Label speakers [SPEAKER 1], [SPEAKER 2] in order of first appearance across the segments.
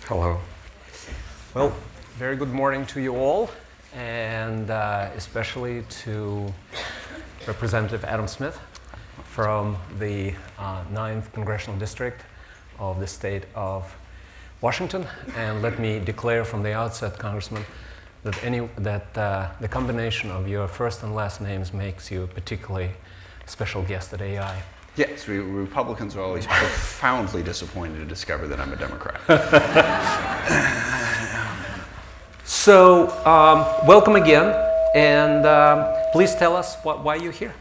[SPEAKER 1] Hello. Well, very good morning to you all, and especially to Representative Adam Smith from the 9th Congressional District of the state of Washington. And let me declare from the outset, Congressman, that the combination of your first and last names makes you a particularly special guest at AI.
[SPEAKER 2] Yes, Republicans are always profoundly disappointed to discover that I'm a Democrat.
[SPEAKER 1] So, welcome again, and please tell us why you're here.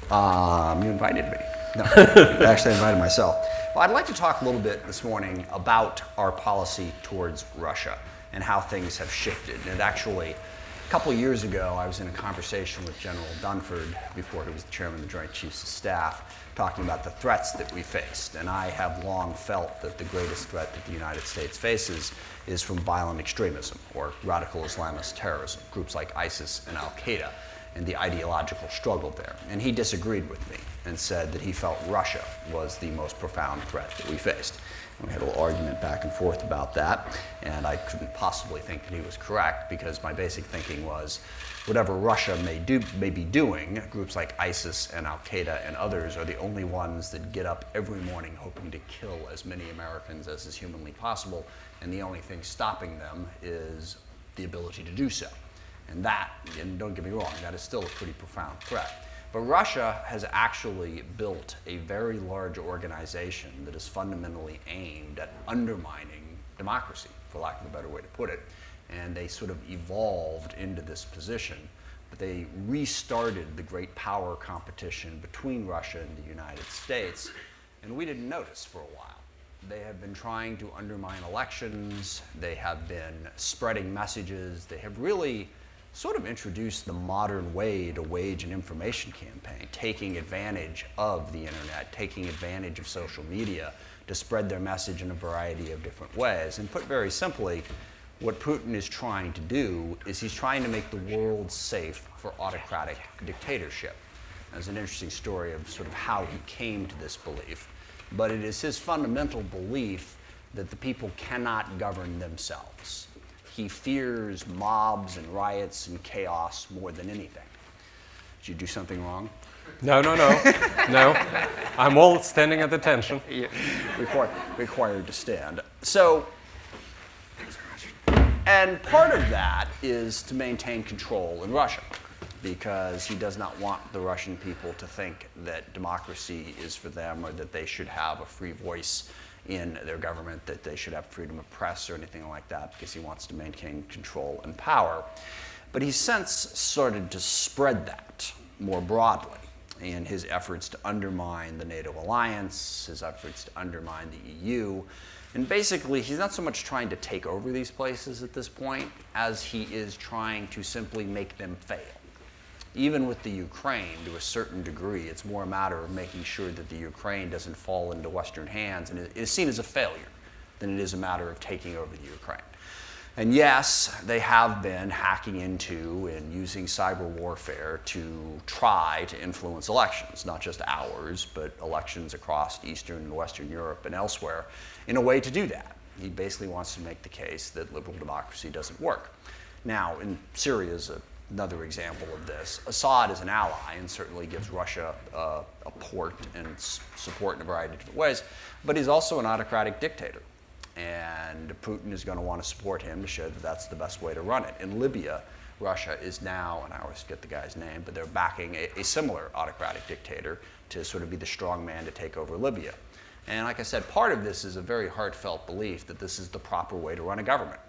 [SPEAKER 2] You invited me. No, I actually invited myself. Well, I'd like to talk a little bit this morning about our policy towards Russia and how things have shifted. And actually, a couple of years ago, I was in a conversation with General Dunford, before he was the chairman of the Joint Chiefs of Staff, talking about the threats that we faced. And I have long felt that the greatest threat that the United States faces is from violent extremism, or radical Islamist terrorism, groups like ISIS and Al-Qaeda, and the ideological struggle there. And he disagreed with me and said that he felt Russia was the most profound threat that we faced. And we had a little argument back and forth about that, and I couldn't possibly think that he was correct, because my basic thinking was whatever Russia may be doing, groups like ISIS and Al-Qaeda and others are the only ones that get up every morning hoping to kill as many Americans as is humanly possible, and the only thing stopping them is the ability to do so. And don't get me wrong, that is still a pretty profound threat. But Russia has actually built a very large organization that is fundamentally aimed at undermining democracy, for lack of a better way to put it. And they sort of evolved into this position. But they restarted the great power competition between Russia and the United States, and we didn't notice for a while. They have been trying to undermine elections. They have been spreading messages. They have really sort of introduced the modern way to wage an information campaign, taking advantage of the internet, taking advantage of social media to spread their message in a variety of different ways. And put very simply, what Putin is trying to do is he's trying to make the world safe for autocratic dictatorship. There's an interesting story of sort of how he came to this belief, but it is his fundamental belief that the people cannot govern themselves. He fears mobs and riots and chaos more than anything. Did you do something wrong?
[SPEAKER 1] No. No. I'm all standing at attention.
[SPEAKER 2] Required to stand. So, and part of that is to maintain control in Russia, because he does not want the Russian people to think that democracy is for them, or that they should have a free voice in their government, that they should have freedom of press or anything like that, because he wants to maintain control and power. But he's since started to spread that more broadly in his efforts to undermine the NATO alliance, his efforts to undermine the EU. And basically, he's not so much trying to take over these places at this point as he is trying to simply make them fail. Even with the Ukraine, to a certain degree, it's more a matter of making sure that the Ukraine doesn't fall into Western hands and is seen as a failure than it is a matter of taking over the Ukraine. And yes, they have been hacking into and using cyber warfare to try to influence elections, not just ours, but elections across Eastern and Western Europe and elsewhere, in a way to do that. He basically wants to make the case that liberal democracy doesn't work. Now, in Syria is another example of this. Assad is an ally and certainly gives Russia a port and support in a variety of different ways, but he's also an autocratic dictator. And Putin is going to want to support him to show that that's the best way to run it. In Libya, Russia is now, and I always forget the guy's name, but they're backing a similar autocratic dictator to sort of be the strong man to take over Libya. And like I said, part of this is a very heartfelt belief that this is the proper way to run a government,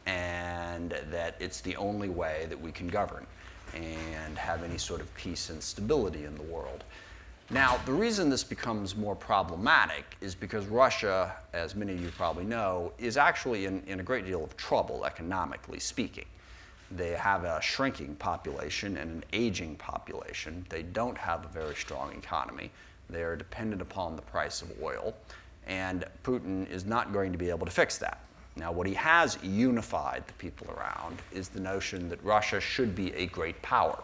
[SPEAKER 2] and that it's the only way that we can govern and have any sort of peace and stability in the world. Now, the reason this becomes more problematic is because Russia, as many of you probably know, is actually in a great deal of trouble, economically speaking. They have a shrinking population and an aging population. They don't have a very strong economy. They are dependent upon the price of oil, and Putin is not going to be able to fix that. Now, what he has unified the people around is the notion that Russia should be a great power.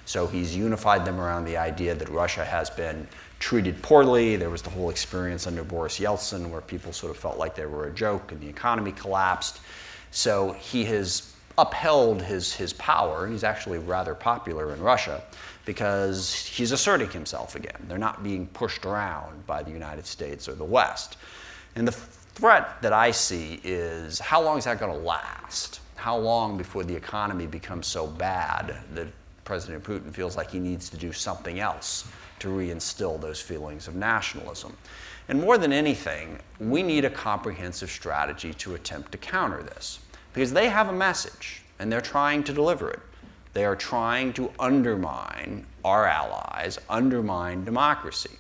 [SPEAKER 2] So he's unified them around the idea that Russia has been treated poorly. There was the whole experience under Boris Yeltsin where people sort of felt like they were a joke and the economy collapsed. So he has upheld his power, and he's actually rather popular in Russia because he's asserting himself again. They're not being pushed around by the United States or the West. And the threat that I see is, how long is that going to last? How long before the economy becomes so bad that President Putin feels like he needs to do something else to reinstill those feelings of nationalism? And more than anything, we need a comprehensive strategy to attempt to counter this, because they have a message and they're trying to deliver it. They are trying to undermine our allies, undermine democracy.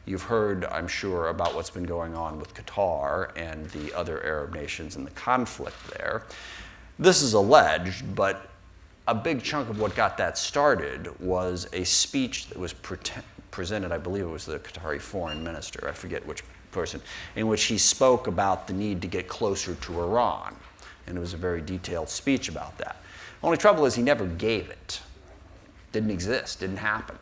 [SPEAKER 2] You've heard, I'm sure, about what's been going on with Qatar and the other Arab nations in the conflict there. This is alleged, but a big chunk of what got that started was a speech that was presented, I believe it was the Qatari foreign minister, I forget which person, in which he spoke about the need to get closer to Iran. And it was a very detailed speech about that. Only trouble is he never gave it. Didn't exist, didn't happen.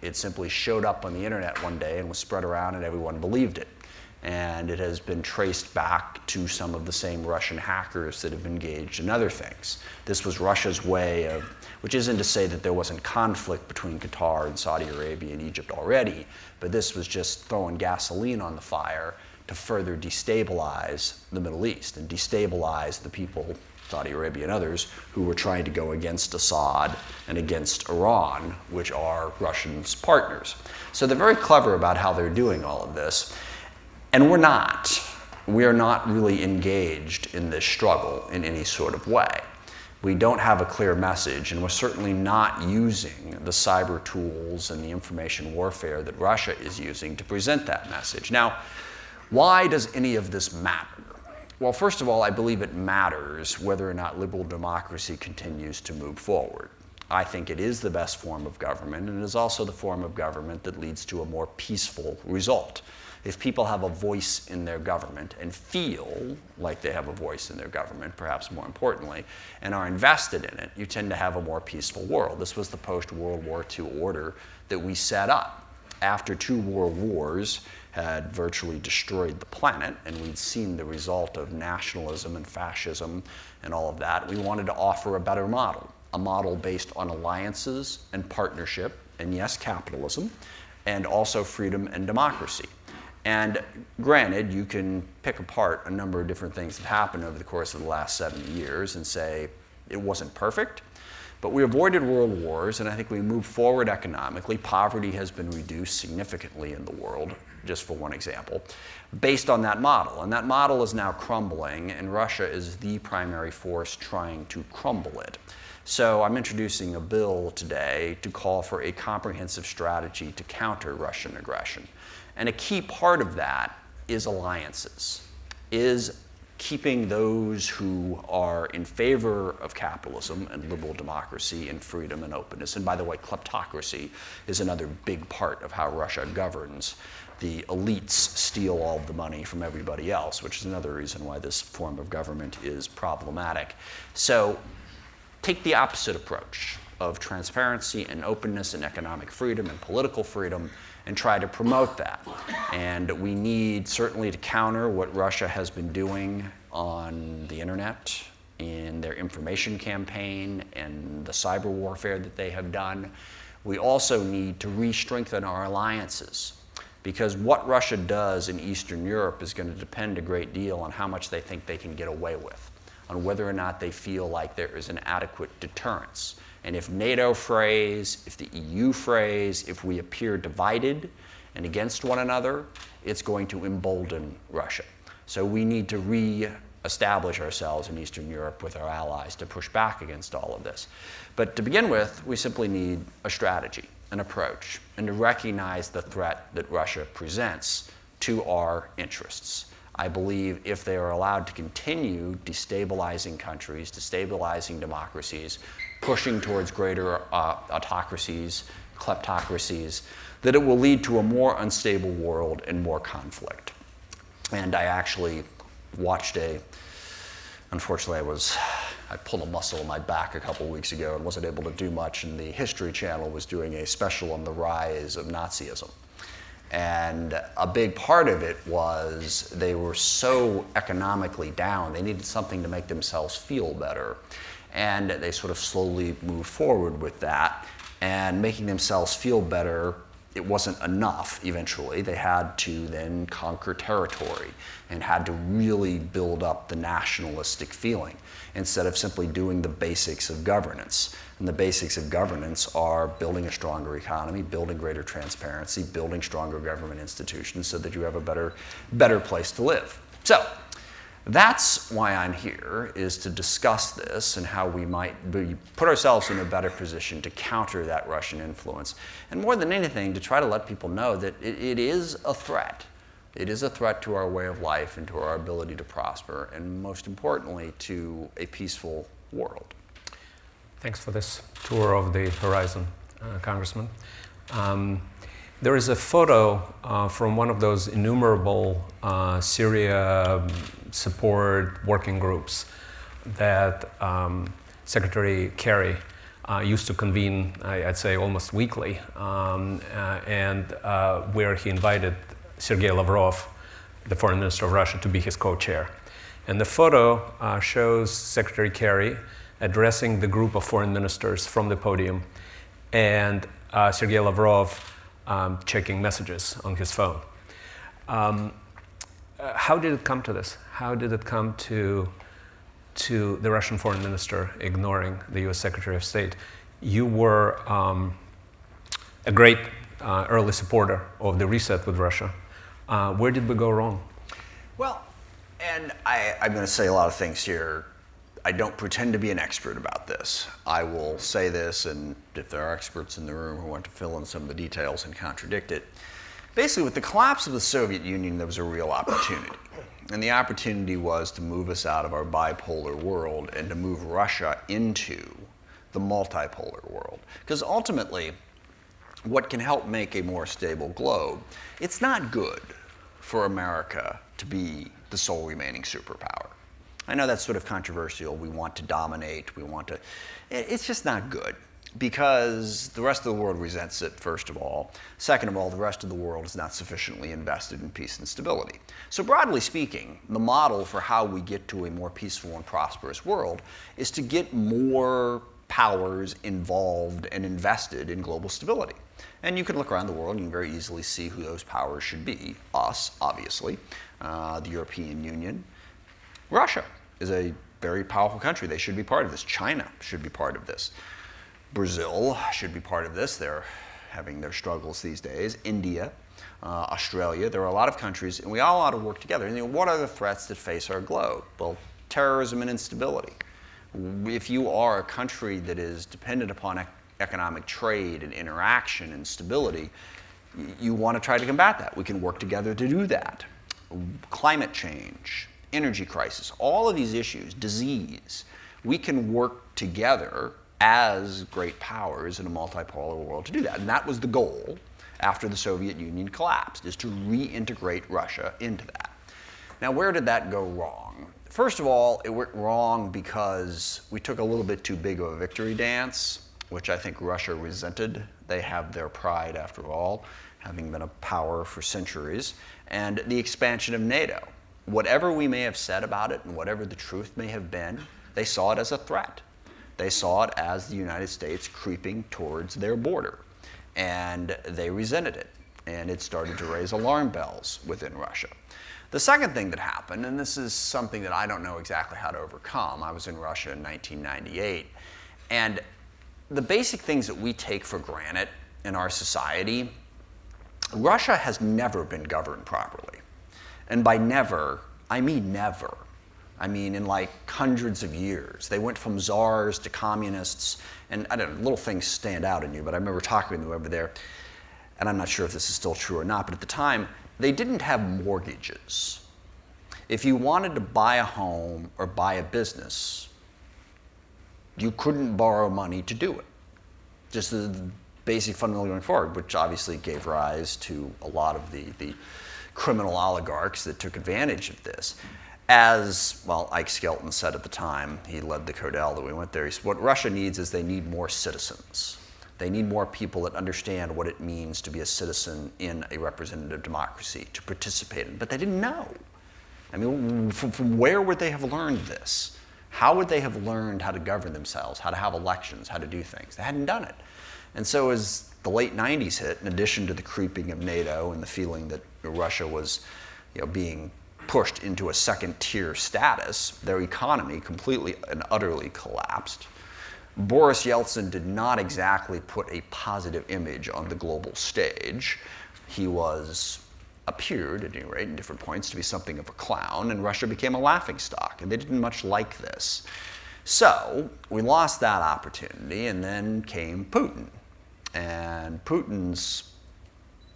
[SPEAKER 2] It simply showed up on the internet one day and was spread around and everyone believed it. And it has been traced back to some of the same Russian hackers that have engaged in other things. This was Russia's way of, which isn't to say that there wasn't conflict between Qatar and Saudi Arabia and Egypt already, but this was just throwing gasoline on the fire to further destabilize the Middle East and destabilize the people, Saudi Arabia and others, who were trying to go against Assad and against Iran, which are Russia's partners. So they're very clever about how they're doing all of this. And we're not. We are not really engaged in this struggle in any sort of way. We don't have a clear message, and we're certainly not using the cyber tools and the information warfare that Russia is using to present that message. Now, why does any of this matter? Well, first of all, I believe it matters whether or not liberal democracy continues to move forward. I think it is the best form of government, and it is also the form of government that leads to a more peaceful result. If people have a voice in their government and feel like they have a voice in their government, perhaps more importantly, and are invested in it, you tend to have a more peaceful world. This was the post-World War II order that we set up. After 2 world wars had virtually destroyed the planet, and we'd seen the result of nationalism and fascism and all of that, we wanted to offer a better model, a model based on alliances and partnership, and yes, capitalism, and also freedom and democracy. And granted, you can pick apart a number of different things that happened over the course of the last 70 years and say it wasn't perfect, but we avoided world wars, and I think we moved forward economically. Poverty has been reduced significantly in the world, just for one example, based on that model. And that model is now crumbling, and Russia is the primary force trying to crumble it. So I'm introducing a bill today to call for a comprehensive strategy to counter Russian aggression. And a key part of that is alliances, is keeping those who are in favor of capitalism and liberal democracy and freedom and openness. And by the way, kleptocracy is another big part of how Russia governs. The elites steal all of the money from everybody else, which is another reason why this form of government is problematic. So take the opposite approach of transparency and openness and economic freedom and political freedom and try to promote that. And we need certainly to counter what Russia has been doing on the internet, in their information campaign, and the cyber warfare that they have done. We also need to re-strengthen our alliances, because what Russia does in Eastern Europe is going to depend a great deal on how much they think they can get away with, on whether or not they feel like there is an adequate deterrence. And if NATO frays, if the EU frays, if we appear divided and against one another, it's going to embolden Russia. So we need to re-establish ourselves in Eastern Europe with our allies to push back against all of this. But to begin with, we simply need a strategy, an approach, and to recognize the threat that Russia presents to our interests. I believe if they are allowed to continue destabilizing countries, destabilizing democracies, pushing towards greater autocracies, kleptocracies, that it will lead to a more unstable world and more conflict. And I actually watched unfortunately I pulled a muscle in my back a couple weeks ago and wasn't able to do much, and the History Channel was doing a special on the rise of Nazism. And a big part of it was they were so economically down, they needed something to make themselves feel better. And they sort of slowly moved forward with that. And making themselves feel better, it wasn't enough eventually. They had to then conquer territory and had to really build up the nationalistic feeling instead of simply doing the basics of governance. And the basics of governance are building a stronger economy, building greater transparency, building stronger government institutions so that you have a better place to live. So that's why I'm here, is to discuss this and how we might put ourselves in a better position to counter that Russian influence. And more than anything, to try to let people know that it is a threat. It is a threat to our way of life and to our ability to prosper, and most importantly, to a peaceful world.
[SPEAKER 1] Thanks for this tour of the horizon, Congressman. There is a photo from one of those innumerable Syria support working groups that Secretary Kerry used to convene, I'd say, almost weekly, and where he invited Sergei Lavrov, the foreign minister of Russia, to be his co-chair. And the photo shows Secretary Kerry addressing the group of foreign ministers from the podium, and Sergei Lavrov checking messages on his phone. How did it come to this? How did it come to the Russian foreign minister ignoring the US Secretary of State? You were a great early supporter of the reset with Russia. Where did we go wrong?
[SPEAKER 2] Well, and I'm going to say a lot of things here. I don't pretend to be an expert about this. I will say this, and if there are experts in the room who want to fill in some of the details and contradict it. Basically, with the collapse of the Soviet Union, there was a real opportunity. And the opportunity was to move us out of our bipolar world and to move Russia into the multipolar world. Because ultimately, what can help make a more stable globe, it's not good for America to be the sole remaining superpower. I know that's sort of controversial. We want to dominate. It's just not good because the rest of the world resents it, first of all. Second of all, the rest of the world is not sufficiently invested in peace and stability. So broadly speaking, the model for how we get to a more peaceful and prosperous world is to get more powers involved and invested in global stability. And you can look around the world and you can very easily see who those powers should be. Us, obviously, the European Union. Russia is a very powerful country. They should be part of this. China should be part of this. Brazil should be part of this. They're having their struggles these days. India, Australia. There are a lot of countries, and we all ought to work together. And what are the threats that face our globe? Well, terrorism and instability. If you are a country that is dependent upon economic trade and interaction and stability, you want to try to combat that. We can work together to do that. Climate change, energy crisis, all of these issues, disease, we can work together as great powers in a multipolar world to do that. And that was the goal after the Soviet Union collapsed, is to reintegrate Russia into that. Now, where did that go wrong? First of all, it went wrong because we took a little bit too big of a victory dance, which I think Russia resented. They have their pride, after all, having been a power for centuries. And the expansion of NATO. Whatever we may have said about it and whatever the truth may have been, they saw it as a threat. They saw it as the United States creeping towards their border. And they resented it. And it started to raise alarm bells within Russia. The second thing that happened, and this is something that I don't know exactly how to overcome. I was in Russia in 1998. And the basic things that we take for granted in our society, Russia has never been governed properly. And by never, I mean never. I mean in like hundreds of years. They went from czars to communists, and I don't know, little things stand out in you, but I remember talking to them over there, and I'm not sure if this is still true or not, but at the time, they didn't have mortgages. If you wanted to buy a home or buy a business, you couldn't borrow money to do it. Just the basic fundamental going forward, which obviously gave rise to a lot of the criminal oligarchs that took advantage of this. as, well, Ike Skelton said at the time, he led the Codel that we went there, he said, what Russia needs is they need more citizens. They need more people that understand what it means to be a citizen in a representative democracy, to participate in. But they didn't know. I mean, from where would they have learned this? How would they have learned how to govern themselves, how to have elections, how to do things? They hadn't done it. And so as the late 90s hit, in addition to the creeping of NATO and the feeling that Russia was being pushed into a second-tier status, their economy completely and utterly collapsed. Boris Yeltsin did not exactly put a positive image on the global stage. He appeared, at any rate, in different points, to be something of a clown, and Russia became a laughingstock, and they didn't much like this. So we lost that opportunity, and then came Putin. And Putin's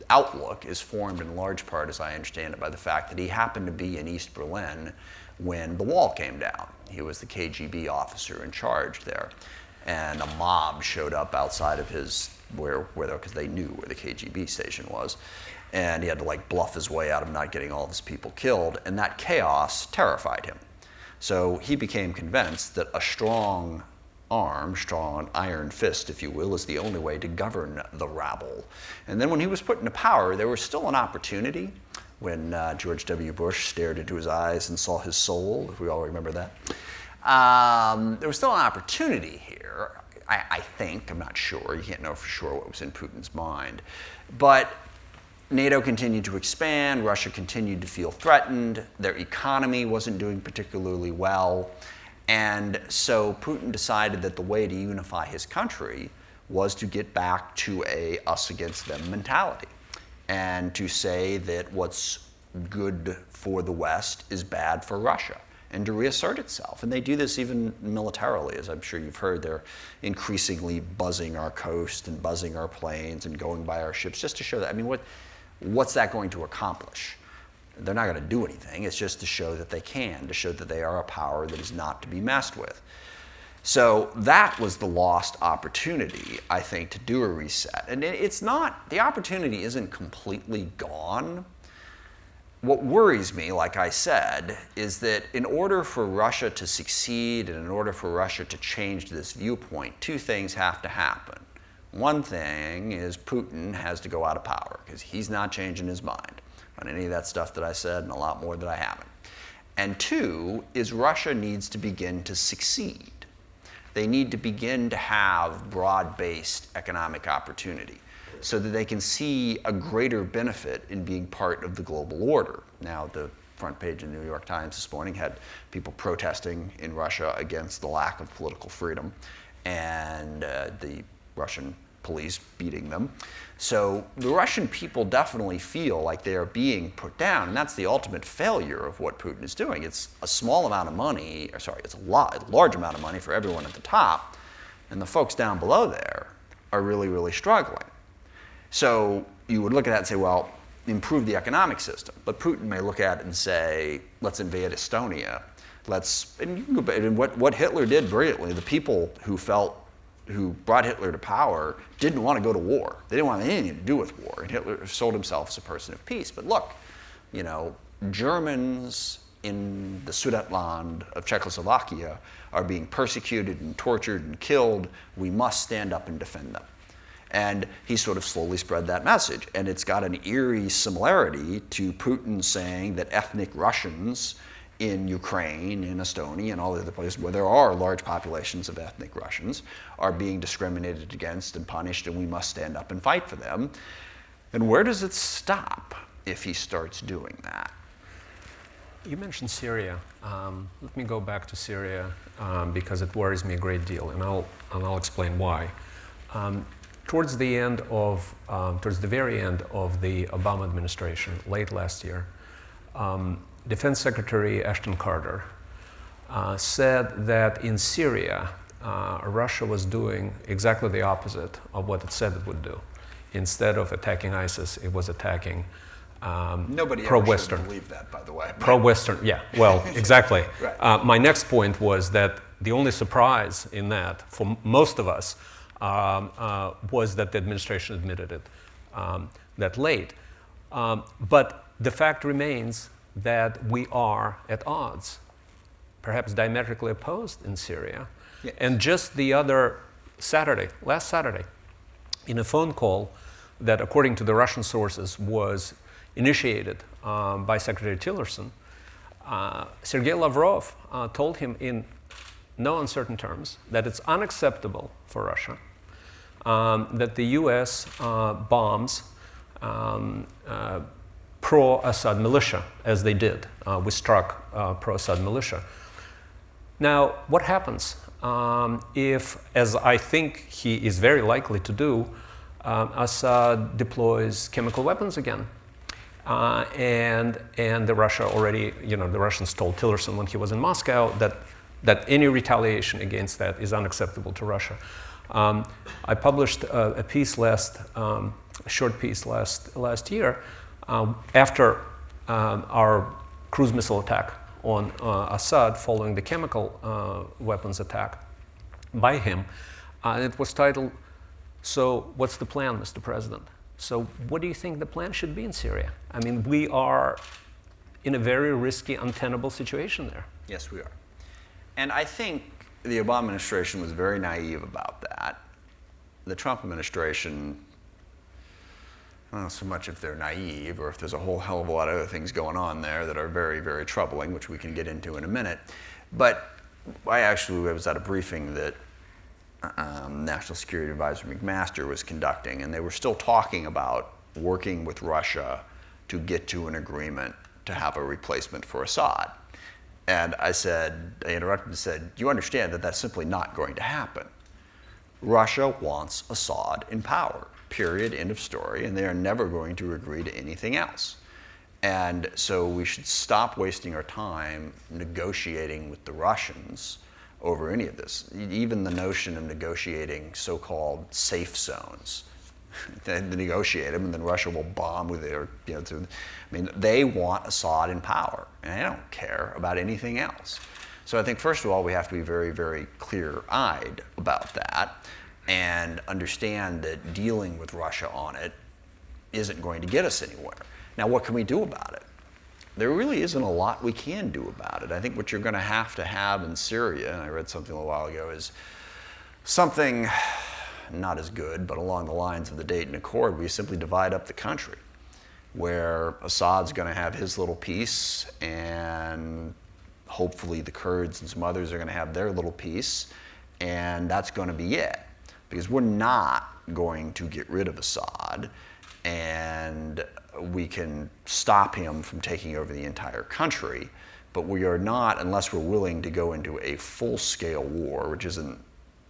[SPEAKER 2] outlook is formed in large part, as I understand it, by the fact that he happened to be in East Berlin when the wall came down. He was the KGB officer in charge there. And a mob showed up outside of his, because they knew where the KGB station was. And he had to bluff his way out of not getting all of his people killed. And that chaos terrified him. So he became convinced that a strong arm, strong iron fist, if you will, is the only way to govern the rabble. And then when he was put into power, there was still an opportunity when George W. Bush stared into his eyes and saw his soul, if we all remember that. There was still an opportunity here, I think. I'm not sure. You can't know for sure what was in Putin's mind. But NATO continued to expand. Russia continued to feel threatened. Their economy wasn't doing particularly well. And so Putin decided that the way to unify his country was to get back to a us against them mentality, and to say that what's good for the West is bad for Russia, and to reassert itself. And they do this even militarily, as I'm sure you've heard. They're increasingly buzzing our coast and buzzing our planes and going by our ships just to show that. I mean, what's that going to accomplish? They're not going to do anything. It's just to show that they can, to show that they are a power that is not to be messed with. So that was the lost opportunity, I think, to do a reset. And it's not, the opportunity isn't completely gone. What worries me, like I said, is that in order for Russia to succeed and in order for Russia to change this viewpoint, two things have to happen. One thing is Putin has to go out of power, because he's not changing his mind on any of that stuff that I said and a lot more that I haven't. And two is Russia needs to begin to succeed. They need to begin to have broad-based economic opportunity so that they can see a greater benefit in being part of the global order. Now, the front page of the New York Times this morning had people protesting in Russia against the lack of political freedom and the Russian police beating them. So the Russian people definitely feel like they are being put down, and that's the ultimate failure of what Putin is doing. It's a small amount of money, it's a large amount of money for everyone at the top, and the folks down below there are really, really struggling. So you would look at that and say, well, improve the economic system. But Putin may look at it and say, let's invade Estonia. And what Hitler did brilliantly, the people who brought Hitler to power didn't want to go to war. They didn't want anything to do with war. And Hitler sold himself as a person of peace. But look, Germans in the Sudetenland of Czechoslovakia are being persecuted and tortured and killed. We must stand up and defend them. And he sort of slowly spread that message. And it's got an eerie similarity to Putin saying that ethnic Russians in Ukraine, in Estonia, and all the other places where there are large populations of ethnic Russians are being discriminated against and punished, and we must stand up and fight for them. And where does it stop if he starts doing that?
[SPEAKER 1] You mentioned Syria. Let me go back to Syria because it worries me a great deal, and I'll explain why. Towards the very end of the Obama administration, late last year, Defense Secretary Ashton Carter said that in Syria, Russia was doing exactly the opposite of what it said it would do. Instead of attacking ISIS, it was attacking
[SPEAKER 2] Nobody
[SPEAKER 1] pro-Western.
[SPEAKER 2] ever should believe that, by the way.
[SPEAKER 1] Pro-Western, yeah, well, exactly.
[SPEAKER 2] Right.
[SPEAKER 1] My next point was that the only surprise in that, for most of us, was that the administration admitted it that late. But the fact remains that we are at odds, perhaps diametrically opposed in Syria.
[SPEAKER 2] Yes.
[SPEAKER 1] And just the other Saturday, last Saturday, in a phone call that, according to the Russian sources, was initiated by Secretary Tillerson, Sergei Lavrov told him in no uncertain terms that it's unacceptable for Russia that the US bombs pro-Assad militia, as they did. We struck pro-Assad militia. Now, what happens if, as I think he is very likely to do, Assad deploys chemical weapons again? And the Russia already, the Russians told Tillerson when he was in Moscow that any retaliation against that is unacceptable to Russia. I published a piece a short piece last year after our cruise missile attack on Assad following the chemical weapons attack by him. It was titled, "So what's the plan, Mr. President?" So what do you think the plan should be in Syria? I mean, we are in a very risky, untenable situation there.
[SPEAKER 2] Yes, we are. And I think the Obama administration was very naive about that. The Trump administration, I don't know so much if they're naive or if there's a whole hell of a lot of other things going on there that are very, very troubling, which we can get into in a minute. But I was at a briefing that National Security Advisor McMaster was conducting, and they were still talking about working with Russia to get to an agreement to have a replacement for Assad. And I interrupted and said, you understand that that's simply not going to happen. Russia wants Assad in power, period, end of story, and they are never going to agree to anything else. And so we should stop wasting our time negotiating with the Russians over any of this. Even the notion of negotiating so-called safe zones. They negotiate them, and then Russia will bomb with their, they want Assad in power, and they don't care about anything else. So I think, first of all, we have to be very, very clear-eyed about that and understand that dealing with Russia on it isn't going to get us anywhere. Now, what can we do about it? There really isn't a lot we can do about it. I think what you're going to have in Syria, and I read something a little while ago, is something not as good, but along the lines of the Dayton Accord, where you simply divide up the country, where Assad's going to have his little piece, and hopefully the Kurds and some others are going to have their little piece, and that's going to be it. Because we're not going to get rid of Assad, and we can stop him from taking over the entire country, but we are not, unless we're willing to go into a full-scale war, which isn't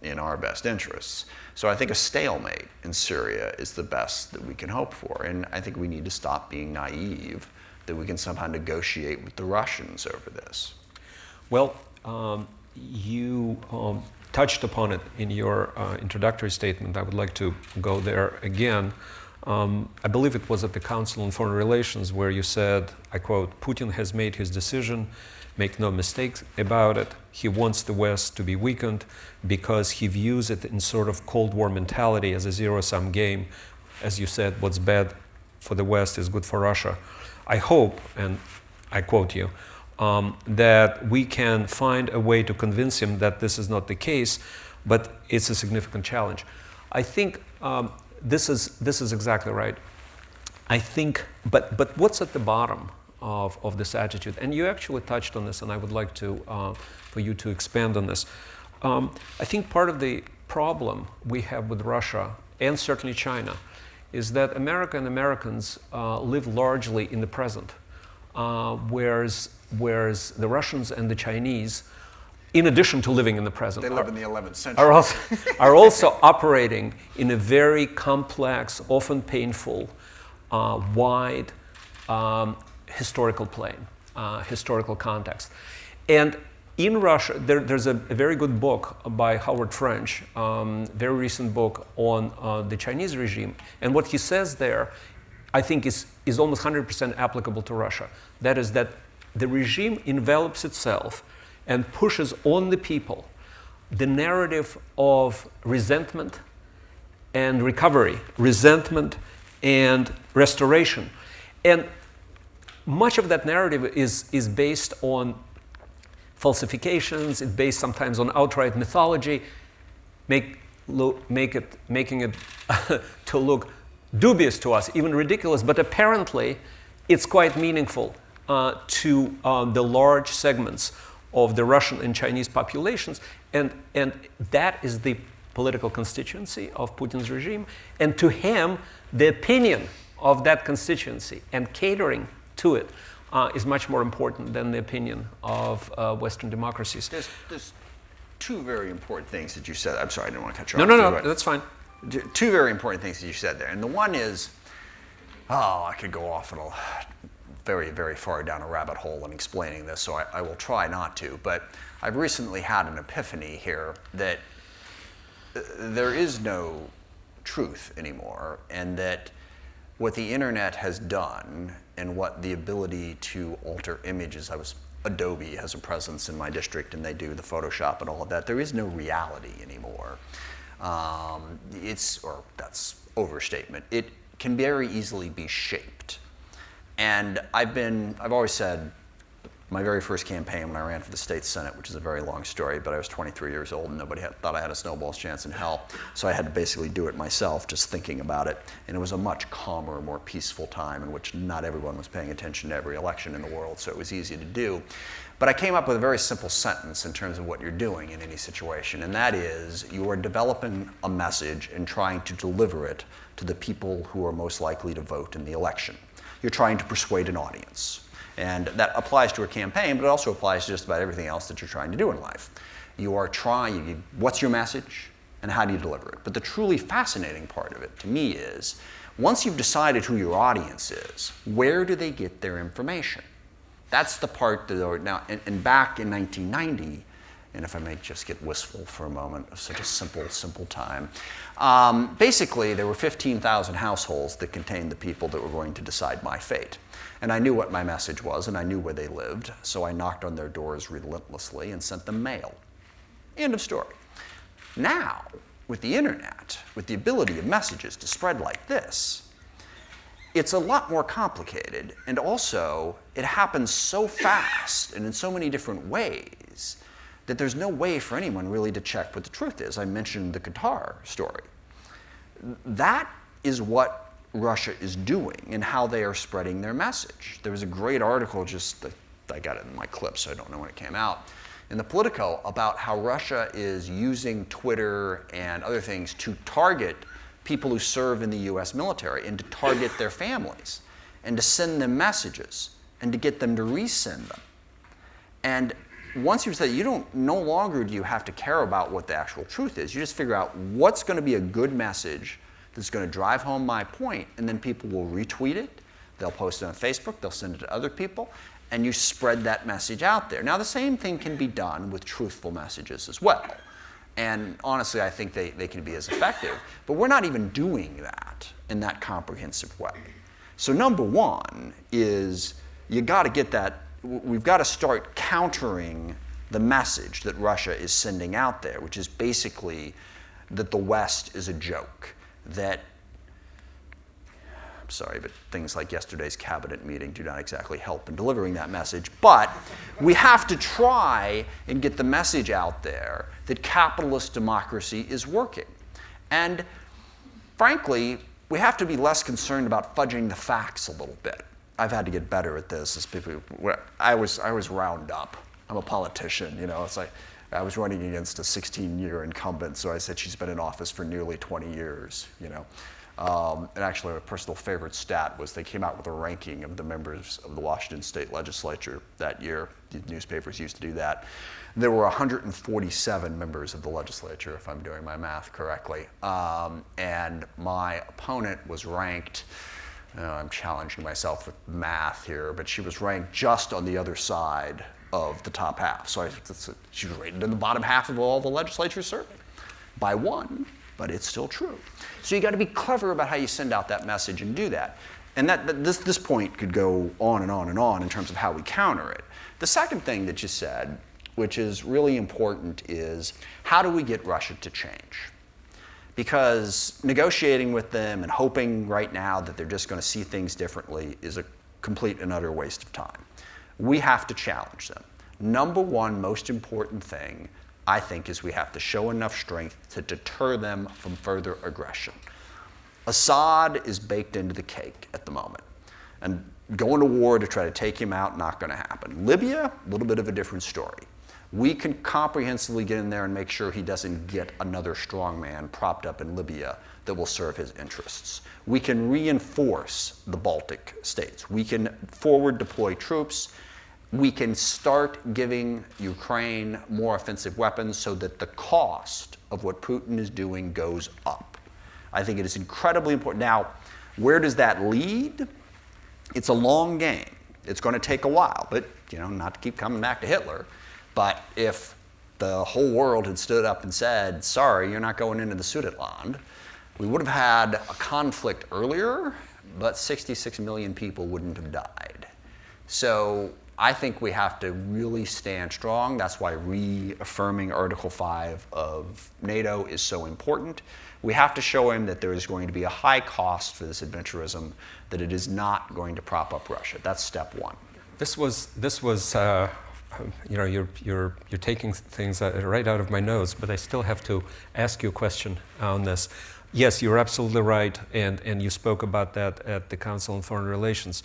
[SPEAKER 2] in our best interests. So I think a stalemate in Syria is the best that we can hope for, and I think we need to stop being naive that we can somehow negotiate with the Russians over this.
[SPEAKER 1] Well, you touched upon it in your introductory statement. I would like to go there again. I believe it was at the Council on Foreign Relations where you said, I quote, "Putin has made his decision, make no mistakes about it. He wants the West to be weakened because he views it in sort of Cold War mentality as a zero-sum game. As you said, what's bad for the West is good for Russia. I hope," and I quote you, "that we can find a way to convince him that this is not the case, but it's a significant challenge." I think this is exactly right. I think, but what's at the bottom of this attitude? And you actually touched on this, and I would like to for you to expand on this. I think part of the problem we have with Russia, and certainly China, is that America and Americans live largely in the present, whereas the Russians and the Chinese, in addition to living in the present,
[SPEAKER 2] they live in the 11th century,
[SPEAKER 1] are also operating in a very complex, often painful, wide historical plane, historical context. And in Russia, there's a very good book by Howard French, very recent book on the Chinese regime. And what he says there, I think, is almost 100% applicable to Russia. That is that the regime envelops itself and pushes on the people the narrative of resentment and recovery, resentment and restoration. And much of that narrative is based on falsifications. It's based sometimes on outright mythology, making it to look dubious to us, even ridiculous. But apparently, it's quite meaningful to the large segments of the Russian and Chinese populations, and that is the political constituency of Putin's regime. And to him, the opinion of that constituency and catering to it is much more important than the opinion of Western democracies.
[SPEAKER 2] There's two very important things that you said. I'm sorry, I didn't want to cut you off.
[SPEAKER 1] No, that's fine.
[SPEAKER 2] Two very important things that you said there. And the one is, I could go off on a very, very far down a rabbit hole in explaining this, so I will try not to. But I've recently had an epiphany here that there is no truth anymore, and that what the internet has done and what the ability to alter images, Adobe has a presence in my district and they do the Photoshop and all of that. There is no reality anymore. That's overstatement. It can very easily be shaped. And I've always said, my very first campaign when I ran for the state senate, which is a very long story, but I was 23 years old and nobody thought I had a snowball's chance in hell. So I had to basically do it myself, just thinking about it. And it was a much calmer, more peaceful time in which not everyone was paying attention to every election in the world, so it was easy to do. But I came up with a very simple sentence in terms of what you're doing in any situation, and that is you are developing a message and trying to deliver it to the people who are most likely to vote in the election. You're trying to persuade an audience. And that applies to a campaign, but it also applies to just about everything else that you're trying to do in life. You are trying, what's your message and how do you deliver it? But the truly fascinating part of it to me is, once you've decided who your audience is, where do they get their information? That's the part that, now, and back in 1990, and if I may just get wistful for a moment of such a simple time, basically there were 15,000 households that contained the people that were going to decide my fate. And I knew what my message was, and I knew where they lived, so I knocked on their doors relentlessly and sent them mail. End of story. Now, with the internet, with the ability of messages to spread like this, it's a lot more complicated, and also it happens so fast and in so many different ways that there's no way for anyone really to check what the truth is. I mentioned the Qatar story. That is what Russia is doing and how they are spreading their message. There was a great article, I got it in my clip, so I don't know when it came out, in the Politico about how Russia is using Twitter and other things to target people who serve in the US military and to target their families and to send them messages and to get them to resend them. And once you say no longer do you have to care about what the actual truth is, you just figure out what's going to be a good message that's going to drive home my point, and then people will retweet it, they'll post it on Facebook, they'll send it to other people, and you spread that message out there. Now, the same thing can be done with truthful messages as well. And honestly, I think they can be as effective, but we're not even doing that in that comprehensive way. So number one is you got to get that, we've got to start countering the message that Russia is sending out there, which is basically that the West is a joke. That, I'm sorry, but things like yesterday's cabinet meeting do not exactly help in delivering that message. But we have to try and get the message out there that capitalist democracy is working. And frankly, we have to be less concerned about fudging the facts a little bit. I've had to get better at this. I was wound up. I'm a politician, It's like I was running against a 16-year incumbent, so I said she's been in office for nearly 20 years, And actually, a personal favorite stat was they came out with a ranking of the members of the Washington State Legislature that year. The newspapers used to do that. There were 147 members of the legislature, if I'm doing my math correctly. And my opponent was ranked, I'm challenging myself with math here, but she was ranked just on the other side of the top half. So she was rated in the bottom half of all the legislatures serving by one, but it's still true. So you got to be clever about how you send out that message and do that. And this point could go on and on and on in terms of how we counter it. The second thing that you said, which is really important, is how do we get Russia to change? Because negotiating with them and hoping right now that they're just going to see things differently is a complete and utter waste of time. We have to challenge them. Number one most important thing, I think, is we have to show enough strength to deter them from further aggression. Assad is baked into the cake at the moment. And going to war to try to take him out, not going to happen. Libya, a little bit of a different story. We can comprehensively get in there and make sure he doesn't get another strongman propped up in Libya that will serve his interests. We can reinforce the Baltic states. We can forward deploy troops. We can start giving Ukraine more offensive weapons so that the cost of what Putin is doing goes up. I think it is incredibly important. Now, where does that lead? It's a long game. It's going to take a while, but not to keep coming back to Hitler, but if the whole world had stood up and said, sorry, you're not going into the Sudetenland, we would have had a conflict earlier, but 66 million people wouldn't have died. So I think we have to really stand strong. That's why reaffirming Article 5 of NATO is so important. We have to show him that there is going to be a high cost for this adventurism, that it is not going to prop up Russia. That's step one.
[SPEAKER 1] This was you're taking things right out of my nose, but I still have to ask you a question on this. Yes, you're absolutely right, and you spoke about that at the Council on Foreign Relations.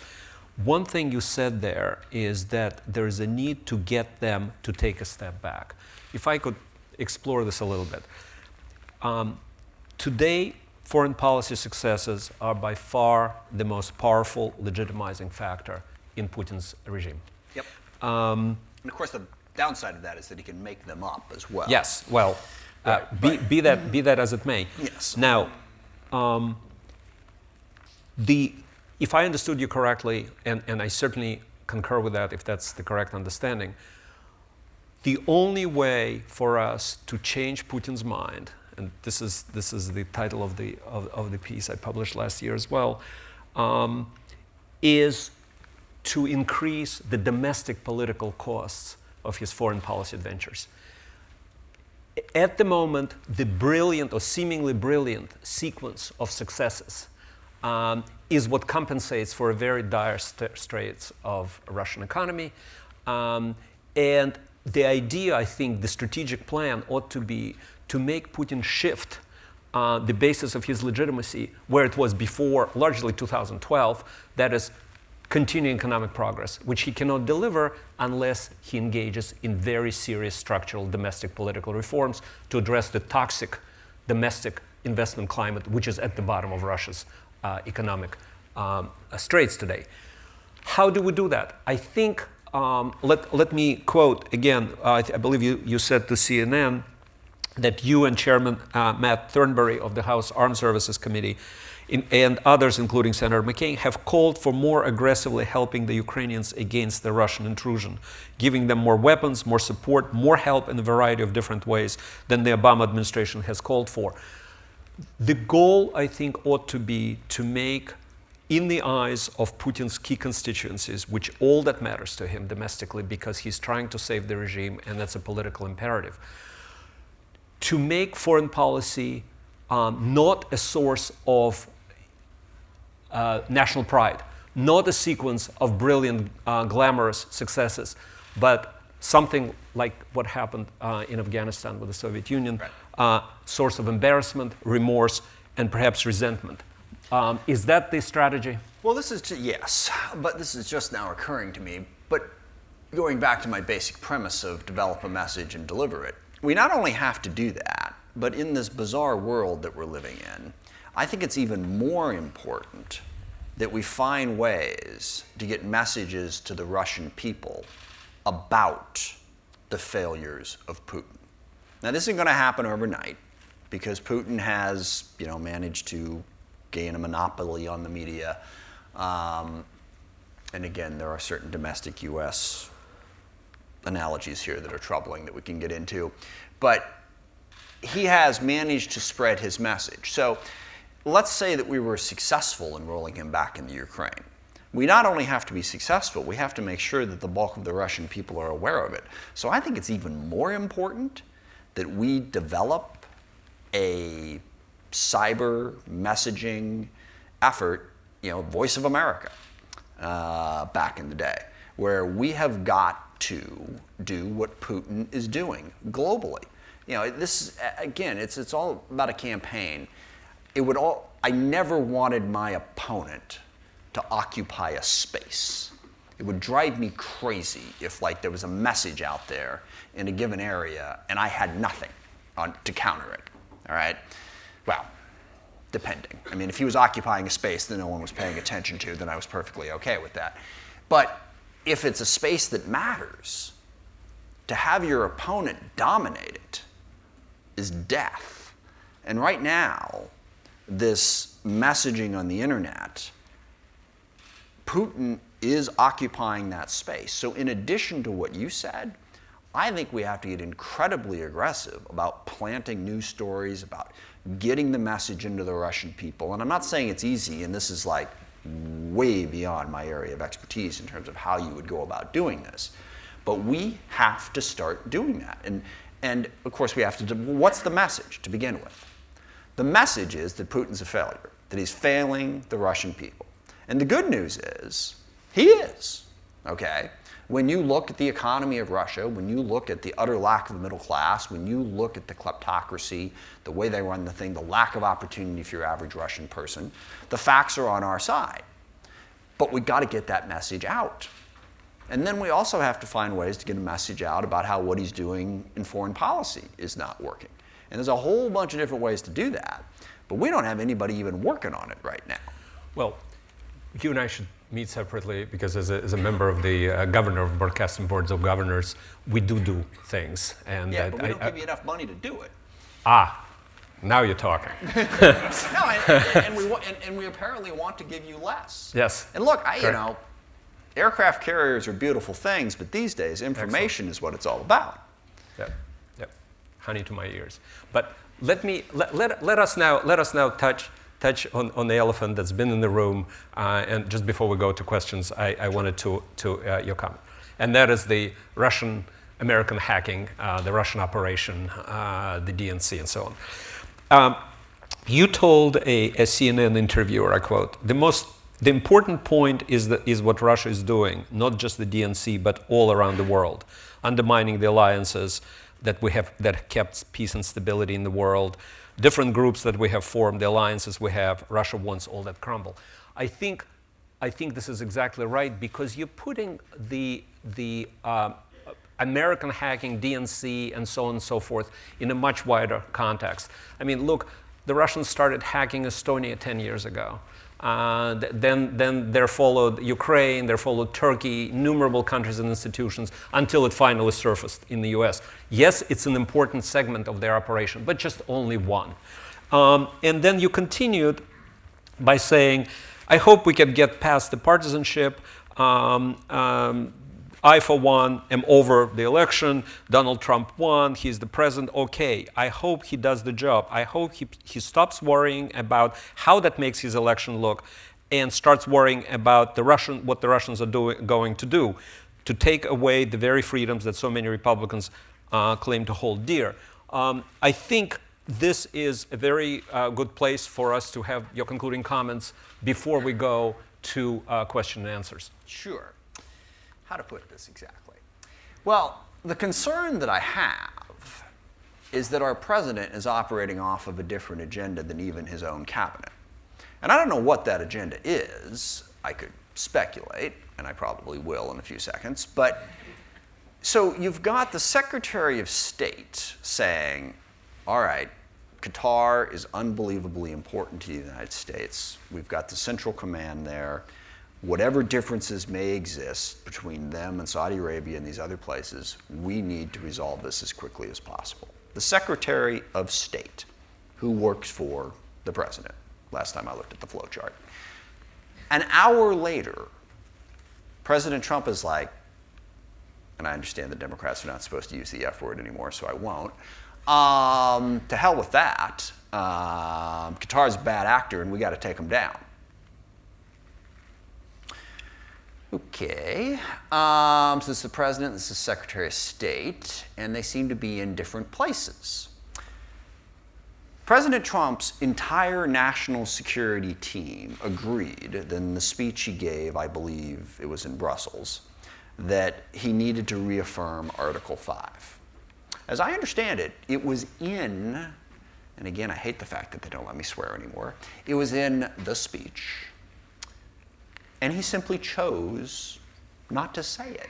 [SPEAKER 1] One thing you said there is that there is a need to get them to take a step back. If I could explore this a little bit. Today, foreign policy successes are by far the most powerful legitimizing factor in Putin's regime.
[SPEAKER 2] Yep. And of course, the downside of that is that he can make them up as well.
[SPEAKER 1] Yes. Well, be that as it may.
[SPEAKER 2] Yes.
[SPEAKER 1] Now, if I understood you correctly, and I certainly concur with that if that's the correct understanding, the only way for us to change Putin's mind, and this is the title of the piece I published last year as well, is to increase the domestic political costs of his foreign policy adventures. At the moment, the brilliant or seemingly brilliant sequence of successes is what compensates for a very dire straits of a Russian economy. And the idea, I think, the strategic plan ought to be to make Putin shift the basis of his legitimacy where it was before, largely 2012, that is continuing economic progress, which he cannot deliver unless he engages in very serious structural domestic political reforms to address the toxic domestic investment climate, which is at the bottom of Russia's economic straits today. How do we do that? I think, let me quote again, I believe you said to CNN that you and Chairman Matt Thornberry of the House Armed Services Committee and others, including Senator McCain, have called for more aggressively helping the Ukrainians against the Russian intrusion, giving them more weapons, more support, more help in a variety of different ways than the Obama administration has called for. The goal, I think, ought to be to make, in the eyes of Putin's key constituencies, which all that matters to him domestically because he's trying to save the regime and that's a political imperative, to make foreign policy not a source of national pride, not a sequence of brilliant, glamorous successes, but something like what happened in Afghanistan with the Soviet Union, source of embarrassment, remorse, and perhaps resentment. Is that the strategy?
[SPEAKER 2] Well, yes, but this is just now occurring to me. But going back to my basic premise of develop a message and deliver it, we not only have to do that, but in this bizarre world that we're living in, I think it's even more important that we find ways to get messages to the Russian people about the failures of Putin. Now, this isn't going to happen overnight because Putin has, managed to gain a monopoly on the media. And again, there are certain domestic U.S. analogies here that are troubling that we can get into. But he has managed to spread his message. So let's say that we were successful in rolling him back into Ukraine. We not only have to be successful, we have to make sure that the bulk of the Russian people are aware of it. So I think it's even more important that we develop a cyber messaging effort, Voice of America. back in the day, where we have got to do what Putin is doing globally. You know, this again, it's all about a campaign. I never wanted my opponent to occupy a space. It would drive me crazy if there was a message out there in a given area and I had nothing to counter it. All right? Well, depending. I mean, if he was occupying a space that no one was paying attention to, then I was perfectly okay with that. But if it's a space that matters, to have your opponent dominate it is death. And right now, this messaging on the internet, Putin is occupying that space. So in addition to what you said, I think we have to get incredibly aggressive about planting news stories, about getting the message into the Russian people. And I'm not saying it's easy, and this is way beyond my area of expertise in terms of how you would go about doing this. But we have to start doing that. And of course we have to, what's the message to begin with? The message is that Putin's a failure, that he's failing the Russian people. And the good news is, he is, okay? When you look at the economy of Russia, when you look at the utter lack of the middle class, when you look at the kleptocracy, the way they run the thing, the lack of opportunity for your average Russian person, the facts are on our side. But we've got to get that message out. And then we also have to find ways to get a message out about how what he's doing in foreign policy is not working. And there's a whole bunch of different ways to do that. But we don't have anybody even working on it right now.
[SPEAKER 1] Well, you and I should meet separately because as a member of the governor of broadcasting boards of governors, we do things. And
[SPEAKER 2] yeah, but we don't give you enough money to do it.
[SPEAKER 1] Now you're talking.
[SPEAKER 2] No, and we apparently want to give you less.
[SPEAKER 1] Yes.
[SPEAKER 2] And look, aircraft carriers are beautiful things, but these days information is what it's all about.
[SPEAKER 1] Yep. Honey to my ears. But let us now touch on the elephant that's been in the room. And just before we go to questions, I wanted to your comment, and that is the Russian-American hacking, the Russian operation, the DNC, and so on. You told a CNN interviewer, I quote, the important point is what Russia is doing, not just the DNC, but all around the world, undermining the alliances that we have that kept peace and stability in the world, different groups that we have formed, the alliances we have. Russia wants all that crumble. I think this is exactly right because you're putting the American hacking, DNC, and so on and so forth in a much wider context. I mean, look, the Russians started hacking Estonia 10 years ago. Then there followed Ukraine, there followed Turkey, innumerable countries and institutions until it finally surfaced in the US. Yes, it's an important segment of their operation, but just only one. And then you continued by saying, I hope we can get past the partisanship. I, for one, am over the election. Donald Trump won. He's the president. Okay, I hope he does the job. I hope he stops worrying about how that makes his election look and starts worrying about what the Russians are going to do to take away the very freedoms that so many Republicans claim to hold dear. I think this is a very good place for us to have your concluding comments before we go to question and answers.
[SPEAKER 2] Sure. How to put this exactly? Well, the concern that I have is that our president is operating off of a different agenda than even his own cabinet. And I don't know what that agenda is. I could speculate, and I probably will in a few seconds. But so you've got the Secretary of State saying, all right, Qatar is unbelievably important to the United States. We've got the Central Command there. Whatever differences may exist between them and Saudi Arabia and these other places, we need to resolve this as quickly as possible. The Secretary of State, who works for the president, last time I looked at the flow chart. An hour later, President Trump is like, and I understand the Democrats are not supposed to use the F word anymore, so I won't. To hell with that. Qatar's a bad actor, and we got to take him down. Okay, so this is the president, this is Secretary of State, and they seem to be in different places. President Trump's entire national security team agreed in the speech he gave, I believe it was in Brussels, that he needed to reaffirm Article 5. As I understand it, it was in, and again, I hate the fact that they don't let me swear anymore, it was in the speech, and he simply chose not to say it.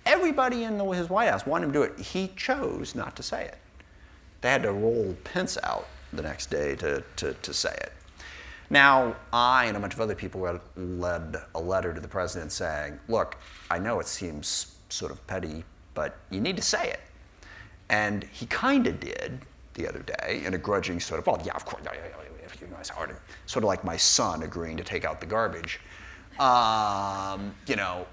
[SPEAKER 2] Everybody in his White House wanted him to do it. He chose not to say it. They had to roll Pence out the next day to say it. Now, I and a bunch of other people led a letter to the president saying, look, I know it seems sort of petty, but you need to say it. And he kind of did the other day in a grudging sort of, well, yeah, of course, it's hard. Sort of like my son agreeing to take out the garbage. You know,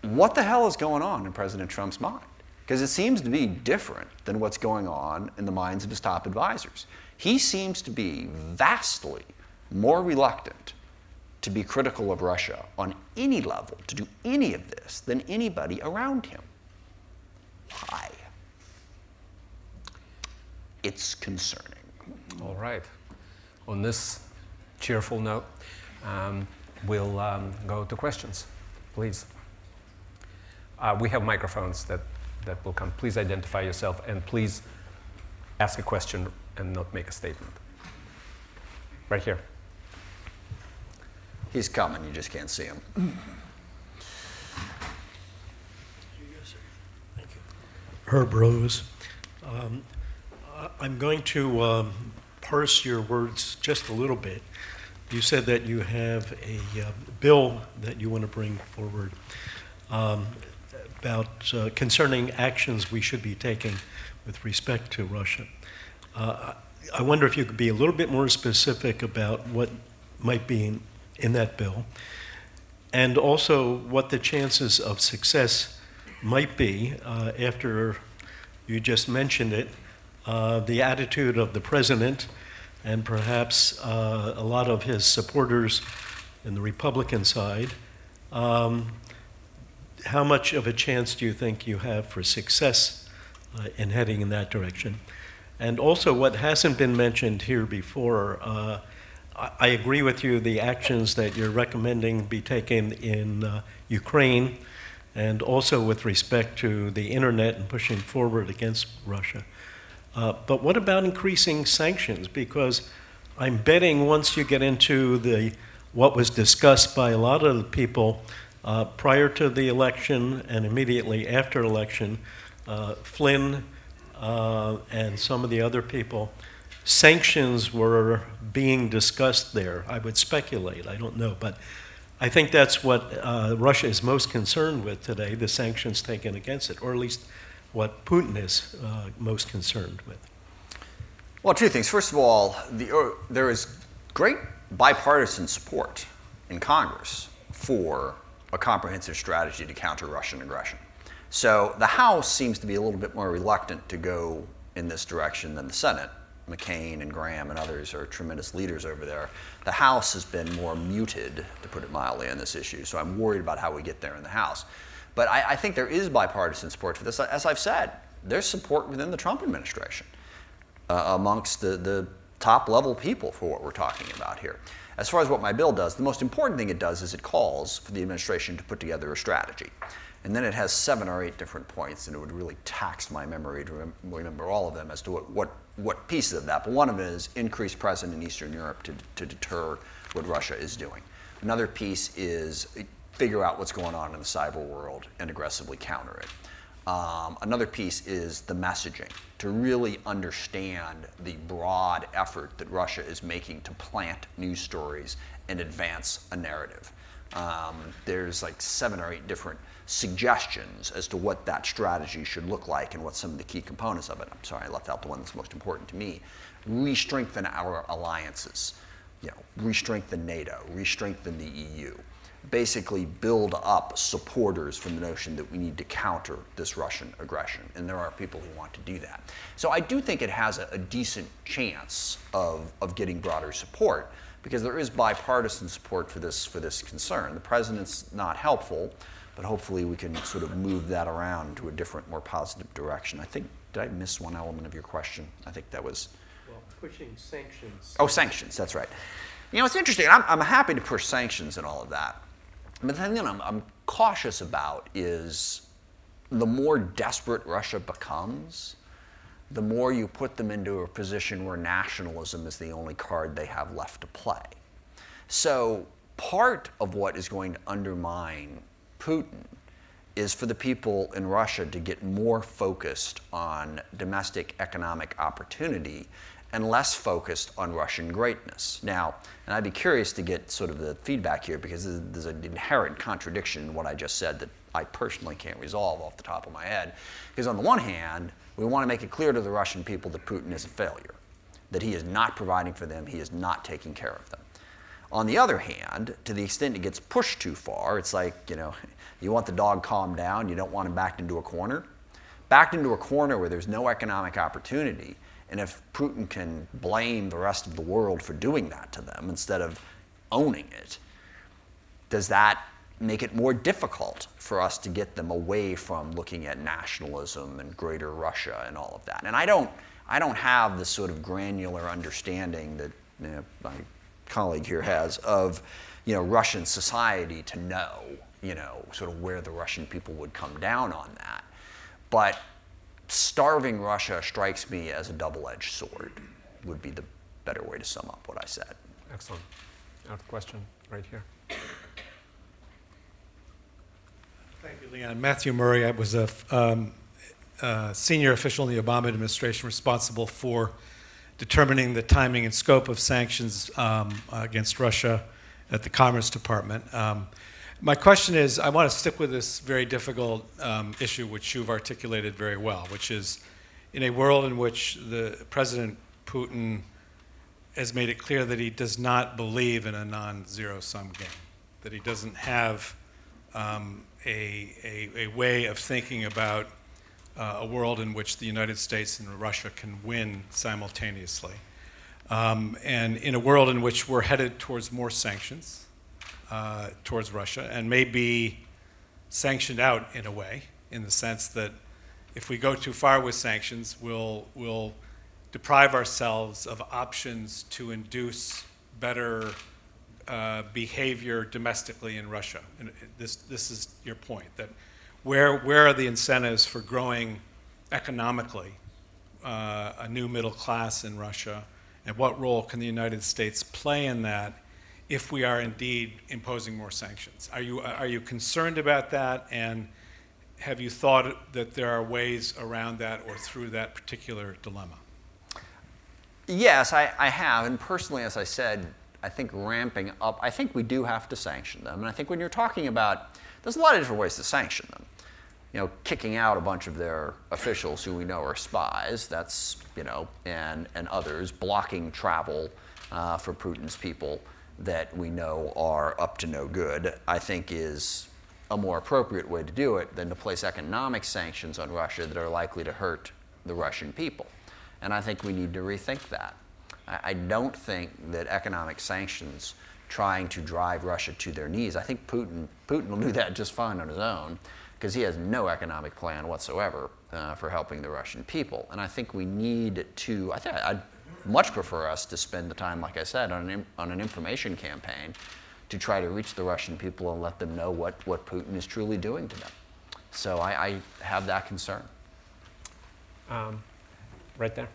[SPEAKER 2] what the hell is going on in President Trump's mind? Because it seems to be different than what's going on in the minds of his top advisors. He seems to be vastly more reluctant to be critical of Russia on any level, to do any of this, than anybody around him. Why? It's concerning.
[SPEAKER 1] All right. On this cheerful note, we'll go to questions, please. We have microphones that will come. Please identify yourself and please ask a question and not make a statement. Right here.
[SPEAKER 2] He's coming, you just can't see him.
[SPEAKER 3] Thank you. Herb Rose. I'm going to parse your words just a little bit. You said that you have a bill that you want to bring forward about concerning actions we should be taking with respect to Russia. I wonder if you could be a little bit more specific about what might be in that bill, and also what the chances of success might be after you just mentioned it, the attitude of the president and perhaps a lot of his supporters in the Republican side. How much of a chance do you think you have for success in heading in that direction? And also, what hasn't been mentioned here before, I agree with you, the actions that you're recommending be taken in Ukraine, and also with respect to the internet and pushing forward against Russia. But what about increasing sanctions? Because I'm betting once you get into what was discussed by a lot of the people prior to the election and immediately after election, Flynn and some of the other people, sanctions were being discussed there. I would speculate, I don't know, but I think that's what Russia is most concerned with today, the sanctions taken against it, or at least what Putin is most concerned with.
[SPEAKER 2] Well, two things. First of all, there is great bipartisan support in Congress for a comprehensive strategy to counter Russian aggression. So the House seems to be a little bit more reluctant to go in this direction than the Senate. McCain and Graham and others are tremendous leaders over there. The House has been more muted, to put it mildly, on this issue, so I'm worried about how we get there in the House. But I think there is bipartisan support for this. As I've said, there's support within the Trump administration amongst the top-level people for what we're talking about here. As far as what my bill does, the most important thing it does is it calls for the administration to put together a strategy. And then it has 7 or 8 different points, and it would really tax my memory to remember all of them as to what pieces of that. But one of it is increased presence in Eastern Europe to deter what Russia is doing. Another piece is figure out what's going on in the cyber world and aggressively counter it. Another piece is the messaging, to really understand the broad effort that Russia is making to plant news stories and advance a narrative. There's like 7 or 8 different suggestions as to what that strategy should look like and what some of the key components of it. I'm sorry, I left out the one that's most important to me. Re-strengthen our alliances, re-strengthen NATO, re-strengthen the EU. Basically build up supporters from the notion that we need to counter this Russian aggression, and there are people who want to do that. So I do think it has a decent chance of getting broader support, because there is bipartisan support for this concern. The president's not helpful. but hopefully we can sort of move that around to a different, more positive direction. I think, did I miss one element of your question? I think that was...
[SPEAKER 3] Well, pushing sanctions.
[SPEAKER 2] Oh, sanctions, that's right. You know, it's interesting. I'm happy to push sanctions and all of that. But the thing that I'm cautious about is the more desperate Russia becomes, the more you put them into a position where nationalism is the only card they have left to play. So part of what is going to undermine Putin is for the people in Russia to get more focused on domestic economic opportunity and less focused on Russian greatness. Now, and I'd be curious to get sort of the feedback here, because there's an inherent contradiction in what I just said that I personally can't resolve off the top of my head. Because on the one hand, we want to make it clear to the Russian people that Putin is a failure, that he is not providing for them, he is not taking care of them. On the other hand, to the extent it gets pushed too far, it's like, you know, you want the dog calmed down, you don't want him backed into a corner. Backed into a corner where there's no economic opportunity, and if Putin can blame the rest of the world for doing that to them instead of owning it, does that make it more difficult for us to get them away from looking at nationalism and greater Russia and all of that? And I don't have the sort of granular understanding that, you know, my colleague here has of, you know, Russian society to know, you know, sort of where the Russian people would come down on that. But starving Russia strikes me as a double-edged sword, would be the better way to sum up what I said.
[SPEAKER 1] Excellent. Another question right here.
[SPEAKER 4] Thank you, Leon. Matthew Murray. I was a senior official in the Obama administration responsible for determining the timing and scope of sanctions against Russia at the Commerce Department. My question is, I want to stick with this very difficult issue which you've articulated very well, which is in a world in which the President Putin has made it clear that he does not believe in a non-zero-sum game, that he doesn't have a way of thinking about a world in which the United States and Russia can win simultaneously. And in a world in which we're headed towards more sanctions towards Russia, and may be sanctioned out in a way, in the sense that if we go too far with sanctions, we'll deprive ourselves of options to induce better behavior domestically in Russia. And this is your point, that where are the incentives for growing economically a new middle class in Russia, and what role can the United States play in that if we are indeed imposing more sanctions? Are you concerned about that, and have you thought that there are ways around that or through that particular dilemma?
[SPEAKER 2] Yes, I have, and personally, as I said, I think ramping up, I think we do have to sanction them. And I think when you're talking about, there's a lot of different ways to sanction them. You know, kicking out a bunch of their officials who we know are spies, that's, you know, and others, blocking travel for Putin's people that we know are up to no good, I think is a more appropriate way to do it than to place economic sanctions on Russia that are likely to hurt the Russian people. And I think we need to rethink that. I don't think that economic sanctions trying to drive Russia to their knees, I think Putin will do that just fine on his own, because he has no economic plan whatsoever for helping the Russian people. And I think we need to, I'd much prefer us to spend the time, like I said, on an information campaign to try to reach the Russian people and let them know what Putin is truly doing to them. So I have that concern.
[SPEAKER 1] Right there.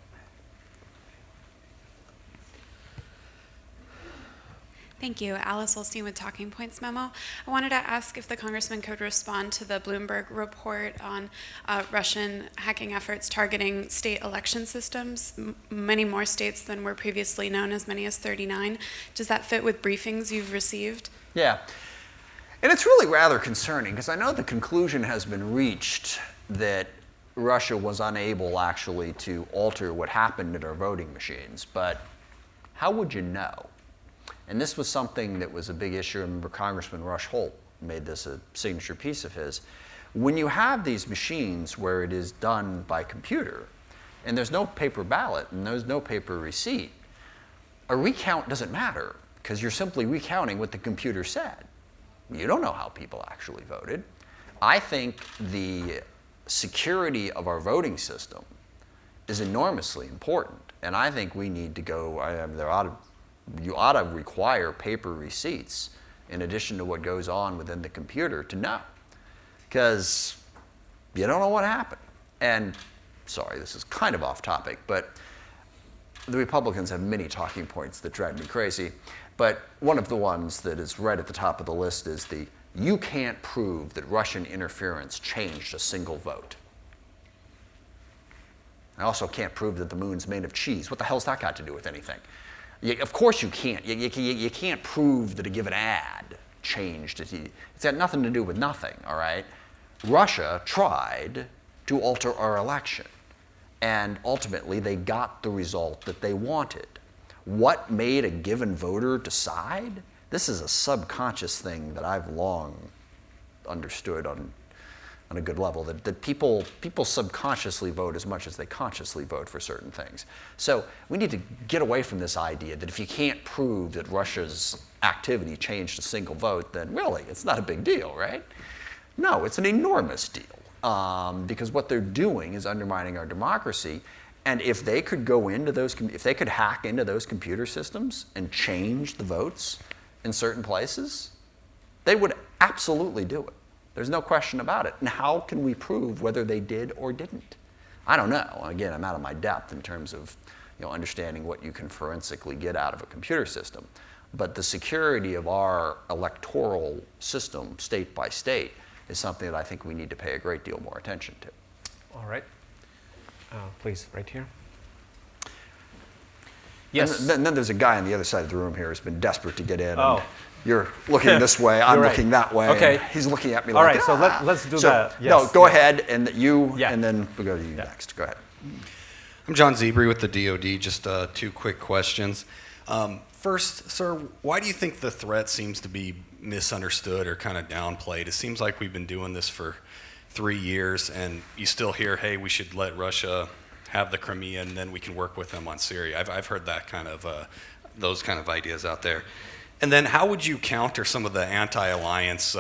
[SPEAKER 5] Thank you. Alice Olstein with Talking Points Memo. I wanted to ask if the congressman could respond to the Bloomberg report on Russian hacking efforts targeting state election systems, many more states than were previously known, as many as 39. Does that fit with briefings you've received?
[SPEAKER 2] Yeah. And it's really rather concerning, because I know the conclusion has been reached that Russia was unable actually to alter what happened at our voting machines. But how would you know? And this was something that was a big issue. I remember Congressman Rush Holt made this a signature piece of his. When you have these machines where it is done by computer, and there's no paper ballot and there's no paper receipt, a recount doesn't matter, because you're simply recounting what the computer said. You don't know how people actually voted. I think the security of our voting system is enormously important. And I think we need to go, you ought to require paper receipts in addition to what goes on within the computer to know. Because you don't know what happened. And sorry, this is kind of off topic, but the Republicans have many talking points that drive me crazy. But one of the ones that is right at the top of the list is you can't prove that Russian interference changed a single vote. I also can't prove that the moon's made of cheese. What the hell's that got to do with anything? Of course you can't. You can't prove that a given ad changed it. It's got nothing to do with nothing, all right? Russia tried to alter our election, and ultimately they got the result that they wanted. What made a given voter decide? This is a subconscious thing that I've long understood on a good level, that people subconsciously vote as much as they consciously vote for certain things. So we need to get away from this idea that if you can't prove that Russia's activity changed a single vote, then really, it's not a big deal, right? No, it's an enormous deal, because what they're doing is undermining our democracy. And if they could go into if they could hack into those computer systems and change the votes in certain places, they would absolutely do it. There's no question about it. And how can we prove whether they did or didn't? I don't know. Again, I'm out of my depth in terms of understanding what you can forensically get out of a computer system. But the security of our electoral system, state by state, is something that I think we need to pay a great deal more attention to.
[SPEAKER 1] All right. Please, right here.
[SPEAKER 2] Yes. And then there's a guy on the other side of the room here who's been desperate to get in. Oh. And you're looking this way, I'm looking that way.
[SPEAKER 1] Okay.
[SPEAKER 2] And he's looking at me
[SPEAKER 1] All
[SPEAKER 2] like,
[SPEAKER 1] right, so let's do that. Yes.
[SPEAKER 2] No, go ahead, and and then we'll go to you next. Go ahead.
[SPEAKER 6] I'm John Zebri with the DoD. Just two quick questions. First, sir, why do you think the threat seems to be misunderstood or kind of downplayed? It seems like we've been doing this for 3 years, and you still hear, hey, we should let Russia have the Crimea, and then we can work with them on Syria. I've heard that kind of those kind of ideas out there. And then how would you counter some of the anti-alliance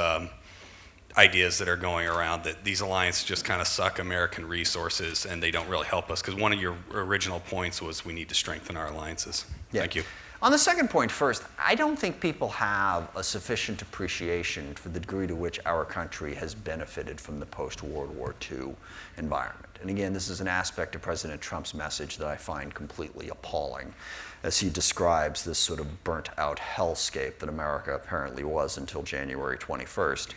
[SPEAKER 6] ideas that are going around, that these alliances just kind of suck American resources and they don't really help us? Because one of your original points was we need to strengthen our alliances.
[SPEAKER 2] Yeah.
[SPEAKER 6] Thank you.
[SPEAKER 2] On the second point first, I don't think people have a sufficient appreciation for the degree to which our country has benefited from the post-World War II environment. And again, this is an aspect of President Trump's message that I find completely appalling, as he describes this sort of burnt-out hellscape that America apparently was until January 21st.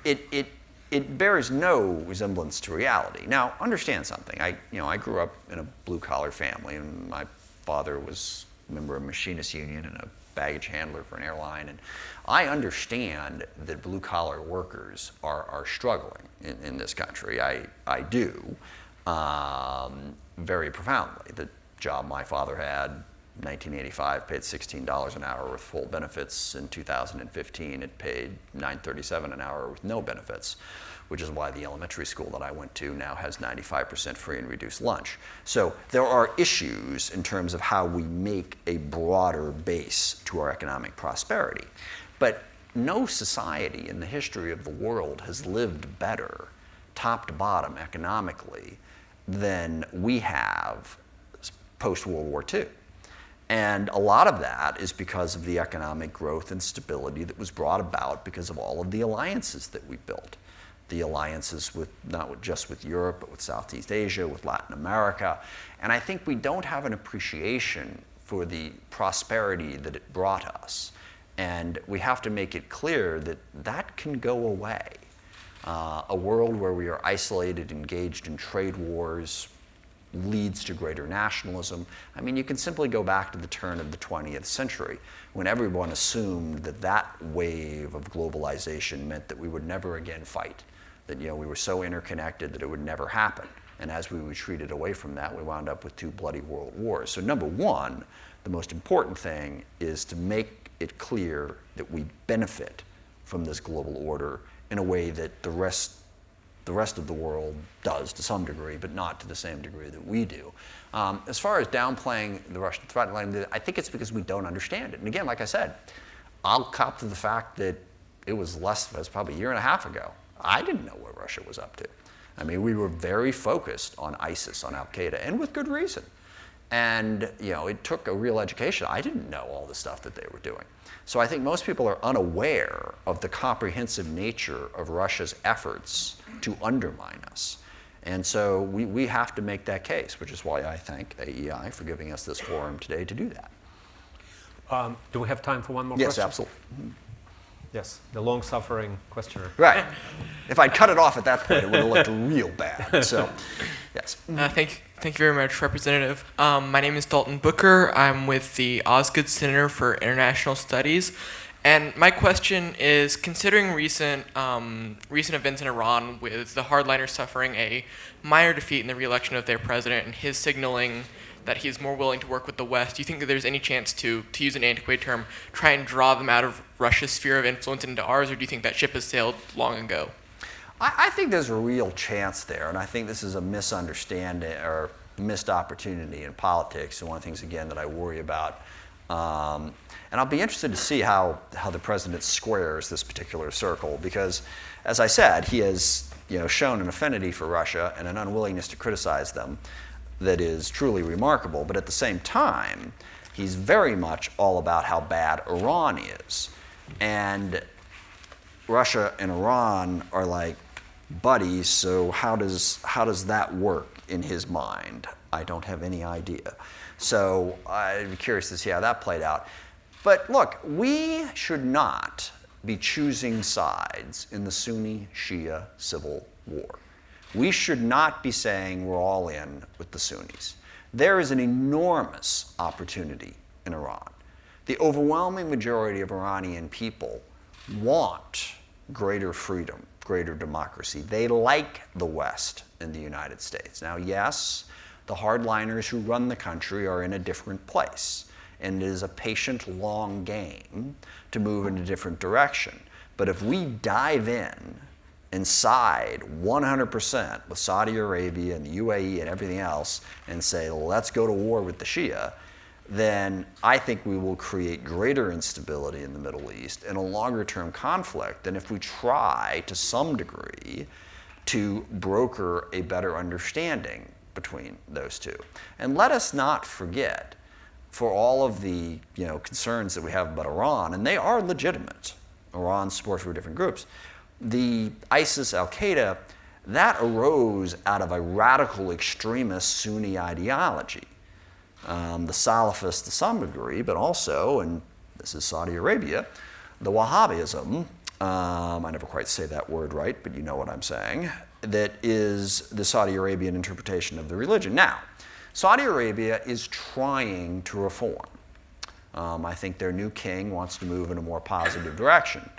[SPEAKER 2] It bears no resemblance to reality. Now, understand something. I grew up in a blue-collar family, and my father was a member of a machinist union and a baggage handler for an airline. And I understand that blue-collar workers are struggling in this country. I do, very profoundly. The job my father had in 1985 paid $16 an hour with full benefits. In 2015, it paid $9.37 an hour with no benefits, which is why the elementary school that I went to now has 95% free and reduced lunch. So there are issues in terms of how we make a broader base to our economic prosperity. But no society in the history of the world has lived better, top to bottom economically, than we have post-World War II. And a lot of that is because of the economic growth and stability that was brought about because of all of the alliances that we built. The alliances with not just with Europe, but with Southeast Asia, with Latin America. And I think we don't have an appreciation for the prosperity that it brought us. And we have to make it clear that that can go away. A world where we are isolated, engaged in trade wars, leads to greater nationalism. I mean, you can simply go back to the turn of the 20th century when everyone assumed that that wave of globalization meant that we would never again fight, that we were so interconnected that it would never happen. And as we retreated away from that, we wound up with 2 bloody world wars. So number one, the most important thing is to make it clear that we benefit from this global order in a way that the rest of the world does to some degree, but not to the same degree that we do. As far as downplaying the Russian threat, I think it's because we don't understand it. And again, like I said, I'll cop to the fact that it was probably a year and a half ago I didn't know what Russia was up to. I mean, we were very focused on ISIS, on Al-Qaeda, and with good reason. And it took a real education. I didn't know all the stuff that they were doing. So I think most people are unaware of the comprehensive nature of Russia's efforts to undermine us. And so we have to make that case, which is why I thank AEI for giving us this forum today to do that.
[SPEAKER 1] Do we have time for one more
[SPEAKER 2] Yes,
[SPEAKER 1] question?
[SPEAKER 2] absolutely.
[SPEAKER 1] Yes, the long-suffering questioner.
[SPEAKER 2] Right. If I'd cut it off at that point, it would have looked real bad. So, yes.
[SPEAKER 7] Thank you very much, Representative. My name is Dalton Booker. I'm with the Osgood Center for International Studies. And my question is, considering recent events in Iran with the hardliners suffering a minor defeat in the re-election of their president and his signaling that he's more willing to work with the West, do you think that there's any chance to use an antiquated term, try and draw them out of Russia's sphere of influence into ours, or do you think that ship has sailed long ago?
[SPEAKER 2] I think there's a real chance there, and I think this is a misunderstanding or missed opportunity in politics, and one of the things, again, that I worry about. And I'll be interested to see how the president squares this particular circle, because, as I said, he has shown an affinity for Russia and an unwillingness to criticize them that is truly remarkable. But at the same time, he's very much all about how bad Iran is. And Russia and Iran are like buddies, so how does that work in his mind? I don't have any idea. So I'd be curious to see how that played out. But look, we should not be choosing sides in the Sunni-Shia civil war. We should not be saying we're all in with the Sunnis. There is an enormous opportunity in Iran. The overwhelming majority of Iranian people want greater freedom, greater democracy. They like the West and the United States. Now, yes, the hardliners who run the country are in a different place, and it is a patient, long game to move in a different direction. But if we dive in and side 100% with Saudi Arabia and the UAE and everything else and say, let's go to war with the Shia, then I think we will create greater instability in the Middle East and a longer-term conflict than if we try, to some degree, to broker a better understanding between those two. And let us not forget, for all of the concerns that we have about Iran, and they are legitimate, Iran's support for different groups, the ISIS, Al-Qaeda, that arose out of a radical extremist Sunni ideology. The Salafists to some degree, but also, and this is Saudi Arabia, the Wahhabism, I never quite say that word right, but you know what I'm saying, that is the Saudi Arabian interpretation of the religion. Now, Saudi Arabia is trying to reform. I think their new king wants to move in a more positive direction.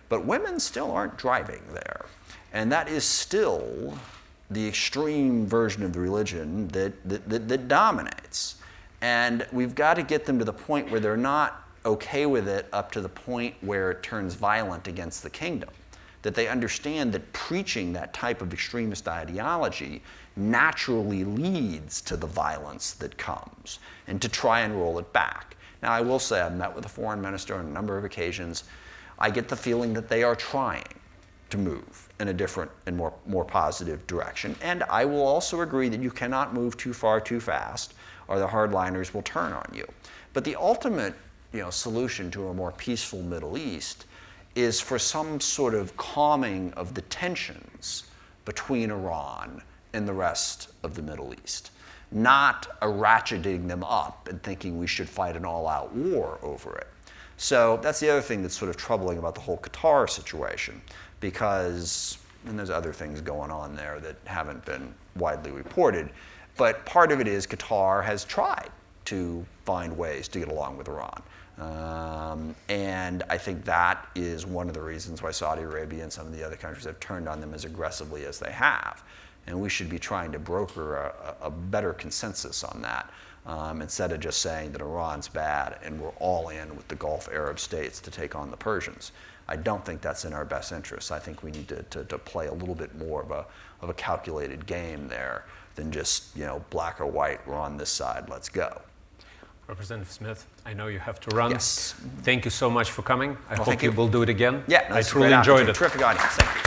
[SPEAKER 2] But women still aren't driving there. And that is still the extreme version of the religion that dominates. And we've got to get them to the point where they're not okay with it up to the point where it turns violent against the kingdom. That they understand that preaching that type of extremist ideology naturally leads to the violence that comes, and to try and roll it back. Now, I will say, I've met with the foreign minister on a number of occasions. I get the feeling that they are trying to move in a different and more positive direction. And I will also agree that you cannot move too far too fast, or the hardliners will turn on you. But the ultimate solution to a more peaceful Middle East is for some sort of calming of the tensions between Iran and the rest of the Middle East, not a ratcheting them up and thinking we should fight an all-out war over it. So that's the other thing that's sort of troubling about the whole Qatar situation, because, and there's other things going on there that haven't been widely reported, but part of it is Qatar has tried to find ways to get along with Iran. And I think that is one of the reasons why Saudi Arabia and some of the other countries have turned on them as aggressively as they have. And we should be trying to broker a better consensus on that, instead of just saying that Iran's bad and we're all in with the Gulf Arab states to take on the Persians. I don't think that's in our best interests. I think we need to play a little bit more of a calculated game there than just black or white, we're on this side, let's go.
[SPEAKER 1] Representative Smith, I know you have to run.
[SPEAKER 2] Yes.
[SPEAKER 1] Thank you so much for coming. I hope
[SPEAKER 2] thank
[SPEAKER 1] you
[SPEAKER 2] you.
[SPEAKER 1] will do it again.
[SPEAKER 2] Yeah,
[SPEAKER 1] I truly enjoyed it.
[SPEAKER 2] Terrific audience. Thank you.